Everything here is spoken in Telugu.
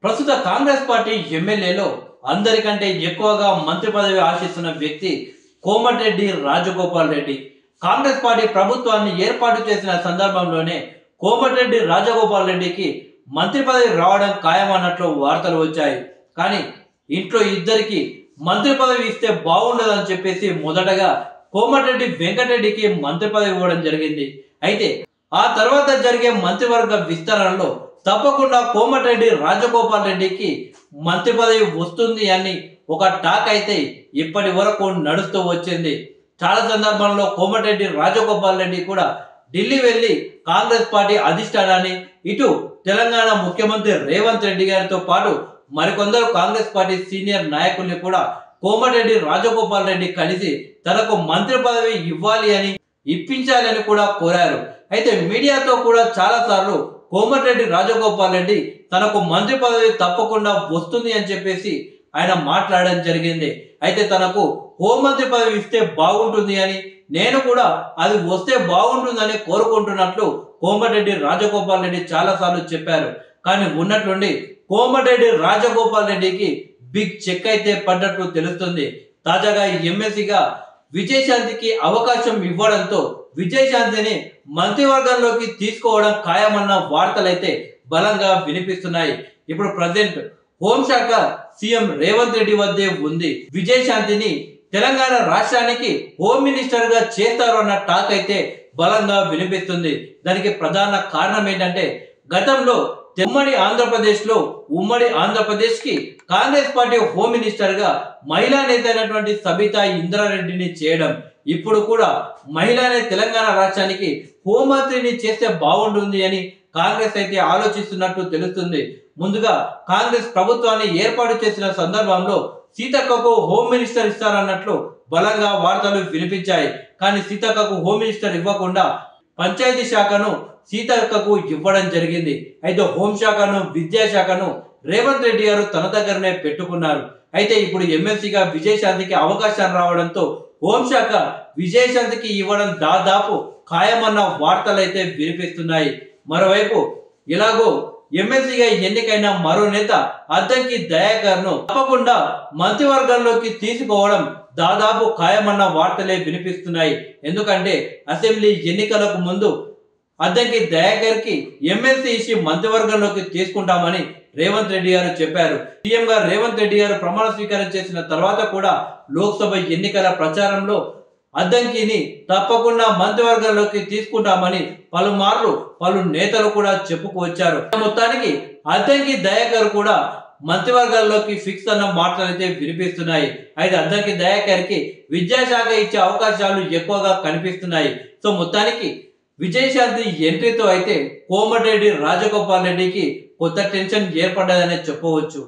ప్రస్తుత కాంగ్రెస్ పార్టీ ఎమ్మెల్యేలో అందరికంటే ఎక్కువగా మంత్రి పదవి ఆశిస్తున్న వ్యక్తి కోమటిరెడ్డి రాజగోపాల్ రెడ్డి. కాంగ్రెస్ పార్టీ ప్రభుత్వాన్ని ఏర్పాటు చేసిన సందర్భంలోనే కోమటిరెడ్డి రాజగోపాల్ రెడ్డికి మంత్రి పదవి రావడం ఖాయమన్నట్లు వార్తలు వచ్చాయి. కానీ ఇంట్లో ఇద్దరికి మంత్రి పదవి ఇస్తే బాగుండదని చెప్పేసి మొదటగా కోమటిరెడ్డి వెంకటరెడ్డికి మంత్రి పదవి ఇవ్వడం జరిగింది. అయితే ఆ తర్వాత జరిగే మంత్రివర్గ విస్తరణలో తప్పకుండా కోమటిరెడ్డి రాజగోపాల్ రెడ్డికి మంత్రి పదవి వస్తుంది అని ఒక టాక్ అయితే ఇప్పటి వరకు నడుస్తూ వచ్చింది. చాలా సందర్భాల్లో కోమటిరెడ్డి రాజగోపాల్ రెడ్డి కూడా ఢిల్లీ వెళ్లి కాంగ్రెస్ పార్టీ అధిష్టానాన్ని, ఇటు తెలంగాణ ముఖ్యమంత్రి రేవంత్ రెడ్డి గారితో పాటు మరికొందరు కాంగ్రెస్ పార్టీ సీనియర్ నాయకుల్ని కూడా కోమటిరెడ్డి రాజగోపాల్ రెడ్డి కలిసి తనకు మంత్రి పదవి ఇవ్వాలి అని, ఇప్పించాలి అని కూడా కోరారు. అయితే మీడియాతో కూడా చాలా సార్లు కోమటిరెడ్డి రాజగోపాల్ రెడ్డి తనకు మంత్రి పదవి తప్పకుండా వస్తుంది అని చెప్పేసి ఆయన మాట్లాడడం జరిగింది. అయితే తనకు హోంమంత్రి పదవి ఇస్తే బాగుంటుంది అని, నేను కూడా అది వస్తే బాగుంటుందని కోరుకుంటున్నట్లు కోమటిరెడ్డి రాజగోపాల్ రెడ్డి చాలా సార్లు చెప్పారు. కానీ ఉన్నట్లుండి కోమటిరెడ్డి రాజగోపాల్ రెడ్డికి బిగ్ చెక్ అయితే పడ్డట్లు తెలుస్తుంది. తాజాగా ఎమ్మెల్సీగా విజయశాంతికి అవకాశం ఇవ్వడంతో విజయశాంతిని మంత్రివర్గంలోకి తీసుకోవడం ఖాయమన్న వార్తలైతే బలంగా వినిపిస్తున్నాయి. ఇప్పుడు ప్రజెంట్ హోంశాఖ సీఎం రేవంత్ రెడ్డి వద్దే ఉంది. విజయశాంతిని తెలంగాణ రాష్ట్రానికి హోమ్ మినిస్టర్ గా చేస్తారు అన్న టాక్ అయితే బలంగా వినిపిస్తుంది. దానికి ప్రధాన కారణం ఏంటంటే, గతంలో ఉమ్మడి ఆంధ్రప్రదేశ్ కి కాంగ్రెస్ పార్టీ హోమ్ మినిస్టర్ గా మహిళా నేత అయినటువంటి సబితా ఇంద్రారెడ్డిని చేయడం, ఇప్పుడు కూడా మహిళానే తెలంగాణ రాష్ట్రానికి హోంమంత్రిని చేస్తే బాగుంటుంది అని కాంగ్రెస్ అయితే ఆలోచిస్తున్నట్టు తెలుస్తుంది. ముందుగా కాంగ్రెస్ ప్రభుత్వాన్ని ఏర్పాటు చేసిన సందర్భంలో సీతక్కకు హోమ్ మినిస్టర్ ఇస్తారన్నట్లు బలంగా వార్తలు వినిపించాయి. కానీ సీతక్కకు హోమ్ మినిస్టర్ ఇవ్వకుండా పంచాయతీ శాఖను సీతక్కకు ఇవ్వడం జరిగింది. అయితే హోంశాఖను, విద్యాశాఖను రేవంత్ రెడ్డి గారు తన దగ్గరనే పెట్టుకున్నారు. అయితే ఇప్పుడు ఎమ్మెల్సీగా విజయశాంతికి అవకాశం రావడంతో హోంశాఖ విజయశాంతికి ఇవ్వడం దాదాపు ఖాయమన్న వార్తలైతే వినిపిస్తున్నాయి. మరోవైపు ఇలాగో ఎమ్మెల్సీగా ఎన్నికైన మరో నేత అద్దంకి దయాకర్ ను తప్పకుండా మంత్రివర్గంలోకి తీసుకోవడం దాదాపు ఖాయమన్న వార్తలే వినిపిస్తున్నాయి. ఎందుకంటే అసెంబ్లీ ఎన్నికలకు ముందు అద్దంకి దయాకర్ కి ఎమ్మెల్సీ ఇచ్చి మంత్రివర్గంలోకి తీసుకుంటామని రేవంత్ రెడ్డి గారు చెప్పారు. సీఎం గా రేవంత్ రెడ్డి గారు ప్రమాణ స్వీకారం చేసిన తర్వాత కూడా లోక్సభ ఎన్నికల ప్రచారంలో అద్దంకిని తప్పకుండా మంత్రివర్గంలోకి తీసుకుంటామని పలుమార్లు పలు నేతలు కూడా చెప్పుకొచ్చారు. మొత్తానికి అద్దంకి దయాకర్ కూడా మంత్రివర్గాల్లోకి ఫిక్స్ అన్న మాటలు అయితే వినిపిస్తున్నాయి. అయితే అద్దంకి దయాకర్ కి విద్యాశాఖ ఇచ్చే అవకాశాలు ఎక్కువగా కనిపిస్తున్నాయి. సో మొత్తానికి విజయశాంతి ఎంట్రీతో అయితే కోమటిరెడ్డి రాజగోపాల్ రెడ్డికి కొత్త టెన్షన్ ఏర్పడ్డదనే చెప్పవచ్చు.